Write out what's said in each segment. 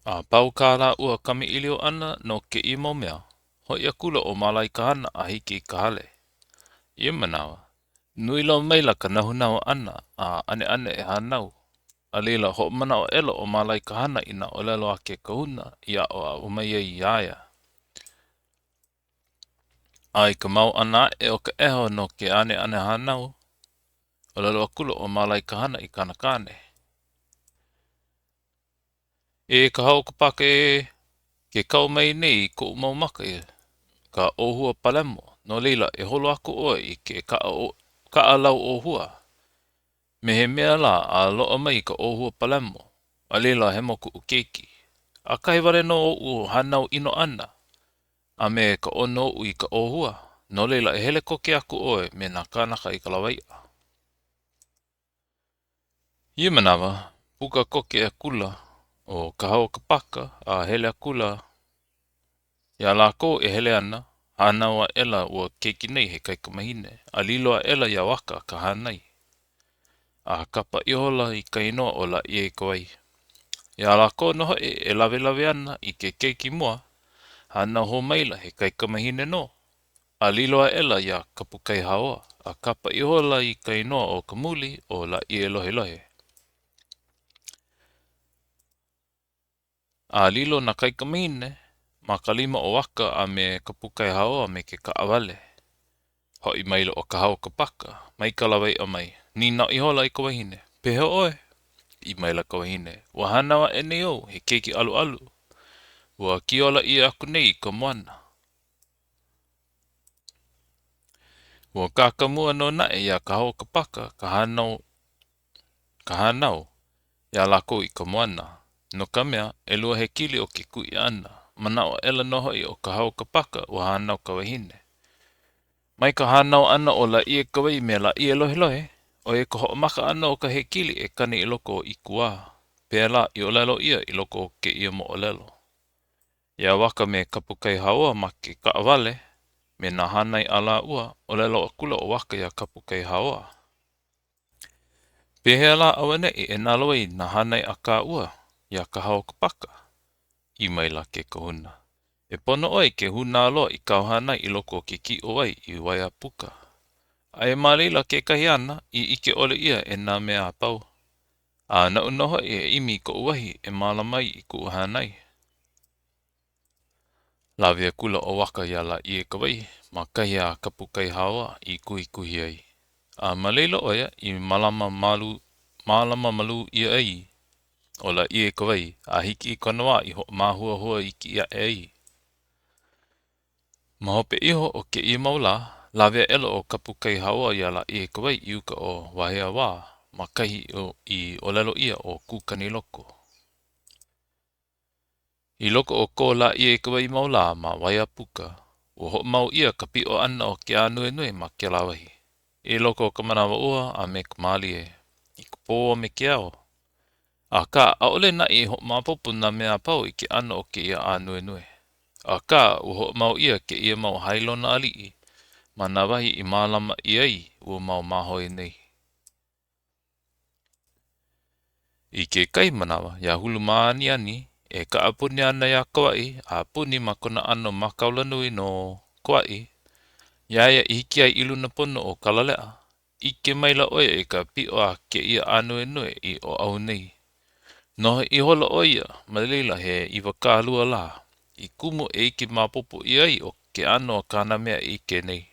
Pau kā la ua kami ilio ana no ke i mo mea. Ho ia kula o malai ka hana a hiki ka hale. Ia manawa. Nui lau meila ka nahunau ana a ane ane e hanau. A leila ho mana o elo o malai ka hana ina o lelo a ke kahuna ia o a umai i aia. Ai ka mau ana e o ka eho no ke ane ane hanau. O lelo a kula o malai ka hana i kanakane. E ka hau ka pake ke kau mai nei ko umau maka ia. Ka ohua palemo, no leila e holo aku oe i ke ka alau ohua. Me he mea la a loa mai ka ohua palemo, a leila he moku u keiki. A kai ware no u hanau ino ana, a me ka ono u i ka ohua, no leila e hele koke aku oe me na kanaka i ka lawaia. Ia manawa, puka koke e kula o ka hau ka paka a hele a kula. Ia lako e hele ana, hanaua ela ua keiki nei he kai ka mahine, a liloa ela ia waka ka hanai. A kapa ihola i ka inoa o la i e kawai. Ia lako noho e lawe lawe ana i ke keiki mua, hana ho maila he kai ka mahine no. A liloa ela ia kapu kai haoa, a kapa ihola i ka inoa o ka muli o la i e lohe lohe. A lilo na kai ka mahine, ma ka lima o waka a me kapu kai haoa me ke ka awale. Hoi mailo o ka hau ka paka, mai ka lawai o mai. Ni nao i hola i ka wahine. Pehe oe, i maila ka wahine. Ua hanawa e nei au, he keiki alu alu. Ua kiola i aku nei i ka moana. Ua kakamua no na e ia ka hau ka paka, ka hanau, ia lako i ka moana. No ka mea, e lua he kili o ke kui ana. Mana o ela noho i o ka hau ka paka, ua hanau ka wahine. Mai ka hanau ana o la i e kawai me la i e lohe lohe, o e ka ho'omaka ana o ka he kili e kani i loko i kua. Pea la i o lelo ia i loko ke ia mo o lelo. Ia waka me kapu kai haoa ma ke ka awale, me na hanai ala ua o lelo a kula o waka ia kapu kai haoa. Pehea la awane e naloi na hanai a ka ua, ia ka hao ka paka, i maila ke kahuna. E pono oi ke huna aloa i kau hanai i loko ke ki o ai i waia puka. Ai malila ke kahiana i ike ole ia e nā mea pau. A na unoho e imi ko uahi e malamai i ku hanai. Lawea kula o waka ia la i e kawai, ma kahia kapu kai hawa i kuhi kuhi ai. A malila oia i malama malu i ai, o la i e kawai, a hiki i konoa i ho mahua hua i ki ia e ai. Mahope iho o ke i maula, lawea elo o kapu kai hawa ia la i e kawai i uka o wahea wā, ma kahi i o lelo ia o kukani loko. I loko o ko la i e kawai maula ma waia puka, o ho mau ia ka pi o ana o ke anue nui ma ke lawahi. I loko o ka manawa ua a me ka mali e, i ka pō me ke ao. A ka a ole na i ho mapopu na mea pau i ke ano o ke ia anue nui. A ka u ho mau ia ke ia mau hailona alii, ma na wahi i malama i ai ua mau mahoi nei. I ke kai manawa, ia hulu maani ani, e ka apuni ana ia kawai, a puni ma kona ano makaulanui no kawai, ia i hiki ai ilu na pono o kalalea, i ke maila oia i ka pi o a ke ia anue nui i o au nei. No i hola oia, malila he i wakalua la, i kumu e iki mapopo i ai o ke ano a kana mea i ke nei.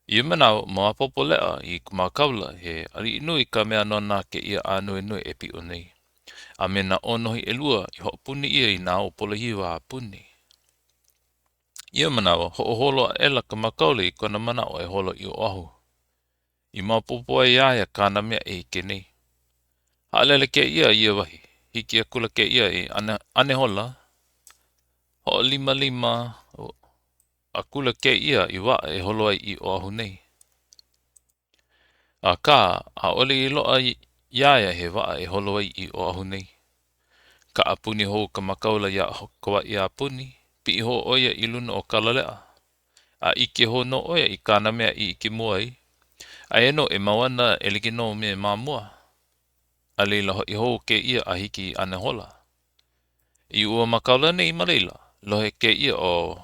I manao mapopo lea i kumakaula he ali inui ka mea nona ke ia anue nui e pi o nei. A mena onohi e lua i ho puni ia i nā o polohiwa a puni. Ia manawa, ho holo ela ka makaule i kona manao e holo i o ahu. I mapopo ai aia kana mea e ke nei. Haalele ke ia wahi, hiki a kula ke ia i ane hola, ho lima lima, a kula ke ia i wa e holo ai i o ahu nei. A ka, a ole i loa iaia he wa e holo ai i o ahu nei. Ka apuni hou ka makaula ia kawa i apuni, pi ho oia i luna o kalalea. A ike ho no oia i kana mea i ike muai. A eno e mawana e liki no me mamua. A leila i hou ke ia a hiki ane hola. I ua makaulana I maleila, lohe ke ia o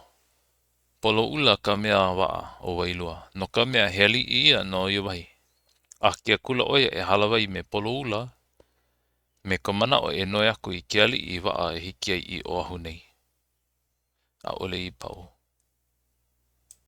polo ula ka mea waa o wailua. No ka mea heli ia no Iowahi. A kia kula oia e halawai me polo ula, me ka mana o e noi aku I ke ali I waa e hiki ai I oahu nei. A ole I pau.